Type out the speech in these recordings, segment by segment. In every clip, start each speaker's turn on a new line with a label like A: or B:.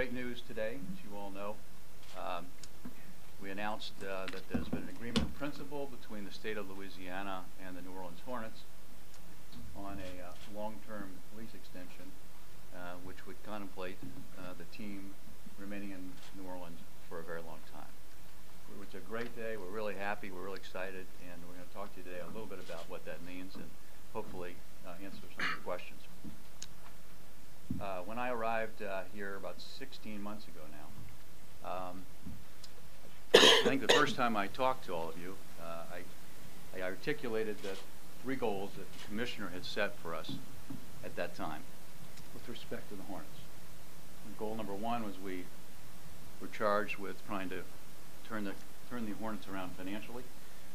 A: great news today, as you all know. Um, we announced that there's been an agreement in principle between the state of Louisiana and the New Orleans Hornets on a long-term lease extension, which would contemplate the team remaining in New Orleans for a very long time. It's a great day. We're really happy. We're really excited, and we're going to talk to you today a little bit about what that means and hopefully answer some of your questions. When I arrived here about 16 months ago now, I think the first time I talked to all of you, I articulated the 3 goals that the commissioner had set for us at that time with respect to the Hornets. And goal number 1 was we were charged with trying to turn the Hornets around financially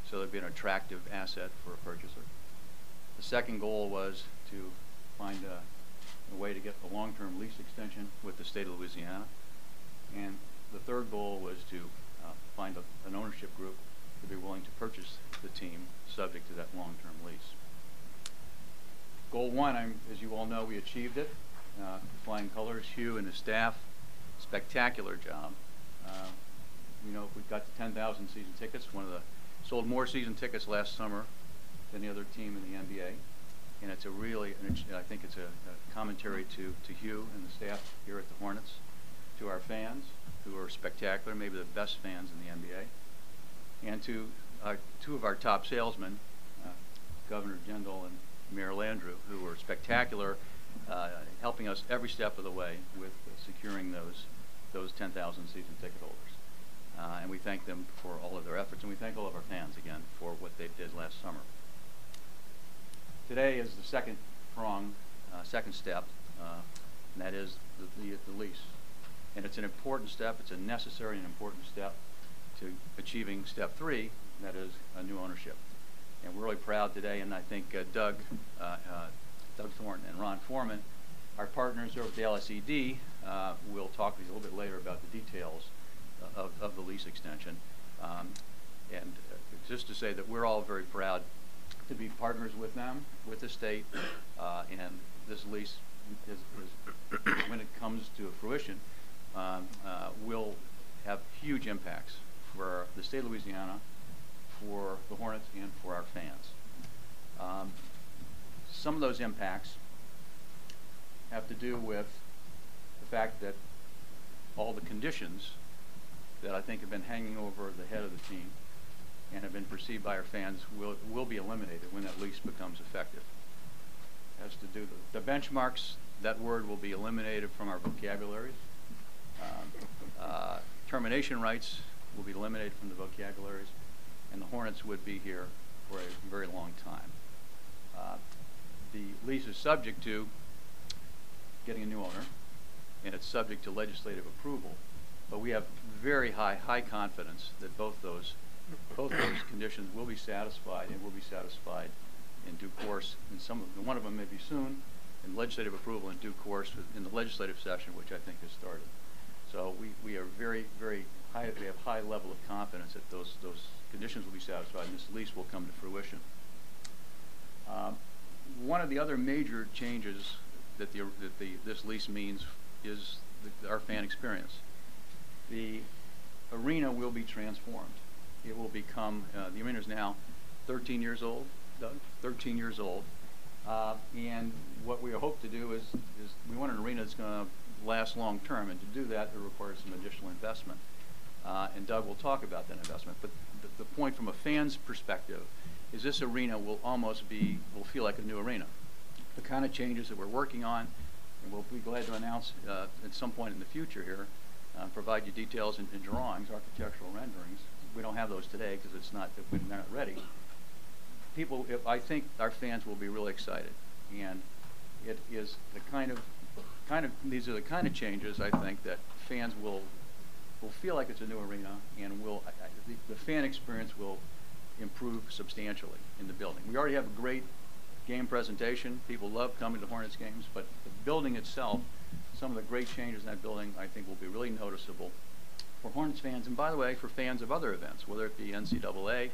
A: so they'd be an attractive asset for a purchaser. The second goal was to find a way to get a long-term lease extension with the state of Louisiana. And the third goal was to find an ownership group to be willing to purchase the team subject to that long-term lease. Goal 1, as you all know, we achieved it. Flying colors, Hugh and his staff, spectacular job. You know, we got to 10,000 season tickets. Sold more season tickets last summer than the other team in the NBA. And it's I think it's a commentary to Hugh and the staff here at the Hornets, to our fans, who are spectacular, maybe the best fans in the NBA, and to 2 of our top salesmen, Governor Jindal and Mayor Landrieu, who were spectacular, helping us every step of the way with securing those 10,000 season ticket holders. And we thank them for all of their efforts, and we thank all of our fans again for what they did last summer. Today is the second step, and that is the lease. And it's an important step. It's a necessary and important step to achieving step 3, that is a new ownership. And we're really proud today, and I think Doug Thornton and Ron Foreman, our partners over at the LSED, will talk to you a little bit later about the details of the lease extension. And just to say that we're all very proud to be partners with them, with the state, and this lease, when it comes to fruition, will have huge impacts for the state of Louisiana, for the Hornets, and for our fans. Some of those impacts have to do with the fact that all the conditions that I think have been hanging over the head of the team and have been perceived by our fans will be eliminated when that lease becomes effective. As to do the benchmarks, that word will be eliminated from our vocabularies. Termination rights will be eliminated from the vocabularies, and the Hornets would be here for a very long time. The lease is subject to getting a new owner, and it's subject to legislative approval, but we have very high confidence that both those conditions will be satisfied, and will be satisfied in due course. And one of them may be soon, in legislative approval in due course in the legislative session, which I think has started. So we are very high. We have high level of confidence that those conditions will be satisfied, and this lease will come to fruition. One of the other major changes that this lease means is our fan experience. The arena will be transformed. It will become, the arena is now 13 years old, Doug, 13 years old. And what we hope to do is we want an arena that's going to last long term, and to do that, it requires some additional investment. And Doug will talk about that investment. But the point from a fan's perspective is this arena will will feel like a new arena. The kind of changes that we're working on, and we'll be glad to announce at some point in the future here, provide you details and drawings, architectural renderings. We don't have those today because we're not ready. I think our fans will be really excited, and it is these are the kind of changes I think that fans will feel like it's a new arena, and the fan experience will improve substantially in the building. We already have a great game presentation. People love coming to Hornets games, but the building itself, some of the great changes in that building, I think will be really noticeable for Hornets fans, and by the way, for fans of other events, whether it be NCAA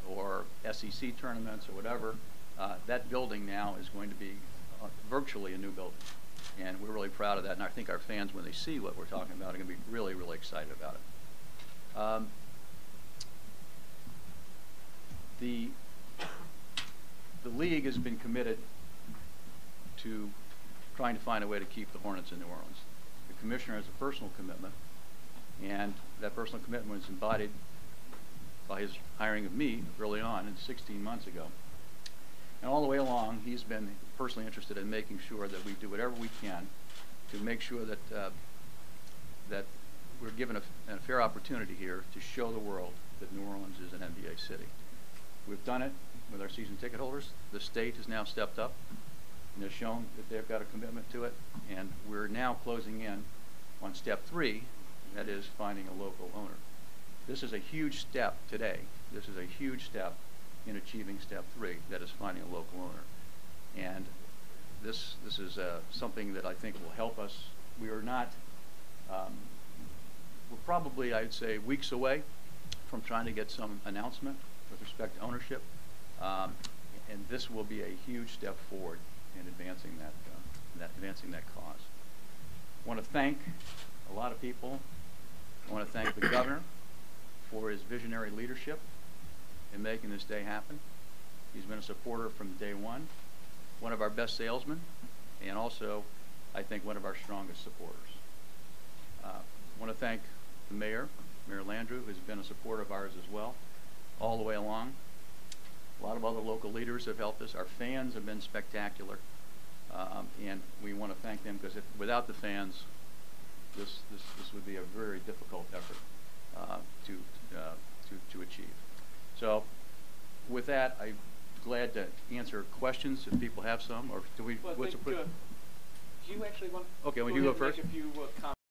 A: or SEC tournaments or whatever. That building now is going to be virtually a new building, and we're really proud of that. And I think our fans, when they see what we're talking about, are going to be really, really excited about it. The league has been committed to trying to find a way to keep the Hornets in New Orleans. The commissioner has a personal commitment, and that personal commitment was embodied by his hiring of me early on, 16 months ago. And all the way along, he's been personally interested in making sure that we do whatever we can to make sure that that we're given a fair opportunity here to show the world that New Orleans is an NBA city. We've done it with our season ticket holders. The state has now stepped up and has shown that they've got a commitment to it, and we're now closing in on step 3, that is finding a local owner. This is a huge step today. This is a huge step in achieving step 3, that is finding a local owner. And this is something that I think will help us. We are not, we're probably, I'd say, weeks away from trying to get some announcement with respect to ownership. And this will be a huge step forward in advancing that cause. I want to thank a lot of people. I want to thank the governor for his visionary leadership in making this day happen. He's been a supporter from day one of our best salesmen, and also, I think, one of our strongest supporters. I want to thank the mayor, Mayor Landrieu, who's been a supporter of ours as well, all the way along. A lot of other local leaders have helped us. Our fans have been spectacular, and we want to thank them, because without the fans, this would be a very difficult effort to achieve. So, with that, I'm glad to answer questions if people have some, or do we?
B: Well,
A: what's
B: do you actually want?
A: Okay, well, you go first.
B: Make a few comments.